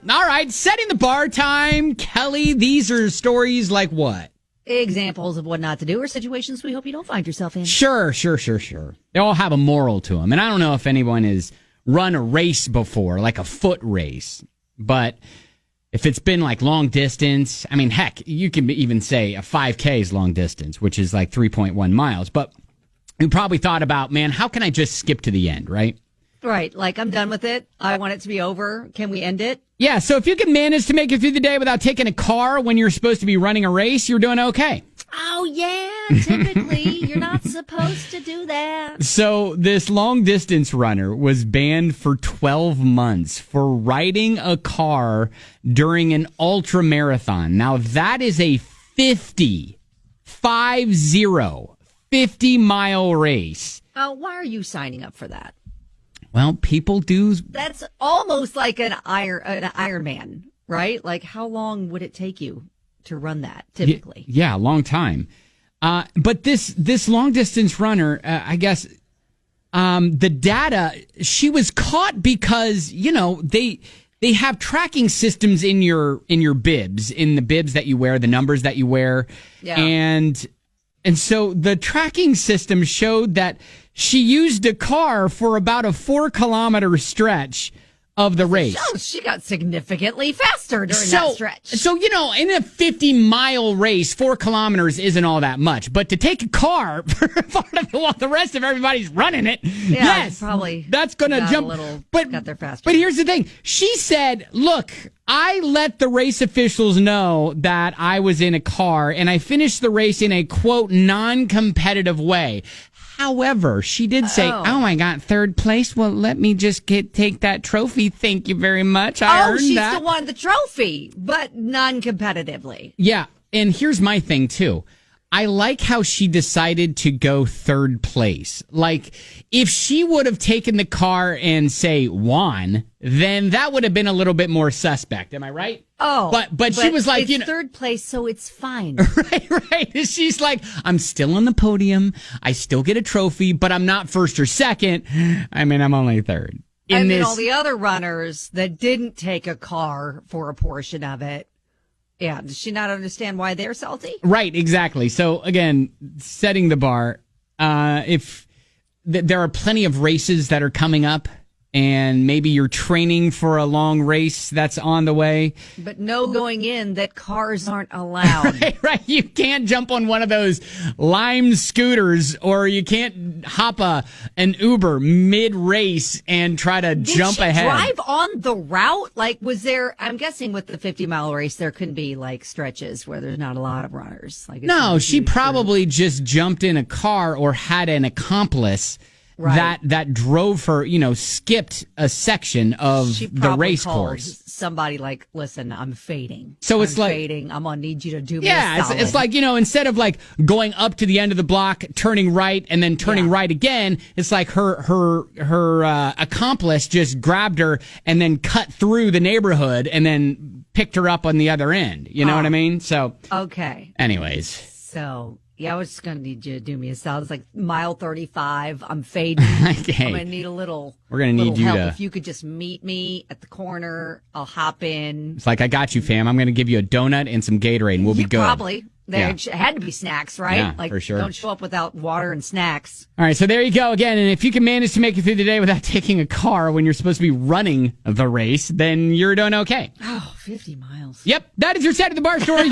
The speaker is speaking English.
All right, setting the bar time. Kelly, these are stories like what? Examples of what not to do or situations we hope you don't find yourself in. Sure. They all have a moral to them. And I don't know if anyone has run a race before, like a foot race. But if it's been like long distance, I mean, heck, you can even say a 5K is long distance, which is like 3.1 miles. But you probably thought about, man, how can I just skip to the end, right? Right. Like, I'm done with it. I want it to be over. Can we end it? Yeah, so if you can manage to make it through the day without taking a car when you're supposed to be running a race, you're doing okay. Oh, yeah. Typically, you're not supposed to do that. So this long-distance runner was banned for 12 months for riding a car during an ultra-marathon. Now, that is a 50-mile race. Why are you signing up for that? Well, people do. That's almost like an Ironman, right? Like, how long would it take you to run that typically? Yeah, a long time. But this long distance runner, I guess, the data, she was caught because, they have tracking systems in your bibs, in the bibs that you wear, the numbers that you wear. Yeah. And so the tracking system showed that she used a car for about a 4-kilometer stretch of the race. Oh, she got significally faster during that stretch. So, in a 50-mile race, 4 kilometers isn't all that much. But to take a car for part of while the rest of everybody's running it, yes, probably that's going to jump. Got there faster. But here's the thing. She said, look, I let the race officials know that I was in a car, and I finished the race in a, quote, non-competitive way. However, she did say, I got third place. Well, let me just take that trophy. Thank you very much. I earned she that. still won the trophy, but non-competitively. Yeah, and here's my thing, too. I like how she decided to go third place. Like, if she would have taken the car and, say, won, then that would have been a little bit more suspect. Am I right? Oh. But she was like, it's third place, so it's fine. Right. She's like, I'm still on the podium. I still get a trophy, but I'm not first or second. I mean, I'm only third. And then all the other runners that didn't take a car for a portion of it. Yeah, does she not understand why they're salty? Right, exactly. So, again, setting the bar. If there are plenty of races that are coming up, and maybe you're training for a long race that's on the way. But no going in that cars aren't allowed. Right. You can't jump on one of those Lime scooters, or you can't hop an Uber mid-race and try to jump ahead. Drive on the route? Like, was there, I'm guessing with the 50-mile race, there couldn't be, like, stretches where there's not a lot of runners. Like, no, she probably just jumped in a car or had an accomplice. Right. That drove her, skipped a section of the race course. Somebody like, listen, I'm fading. So it's like fading. I'm gonna need you to do me a solid. It's like, instead of like going up to the end of the block, turning right, and then turning right again, it's like her accomplice just grabbed her and then cut through the neighborhood and then picked her up on the other end. You know what I mean? So okay. Anyways, so. Yeah, I was just going to need you to do me a solid. It's like mile 35. I'm fading. Okay. I'm going to need a little We're going to need you help. to. If you could just meet me at the corner, I'll hop in. It's like, I got you, fam. I'm going to give you a donut and some Gatorade, and we'll be good. Probably. There had to be snacks, right? Yeah, like, for sure. Don't show up without water and snacks. All right, so there you go again. And if you can manage to make it through the day without taking a car when you're supposed to be running the race, then you're doing okay. Oh, 50 miles. Yep, that is your set of the bar story.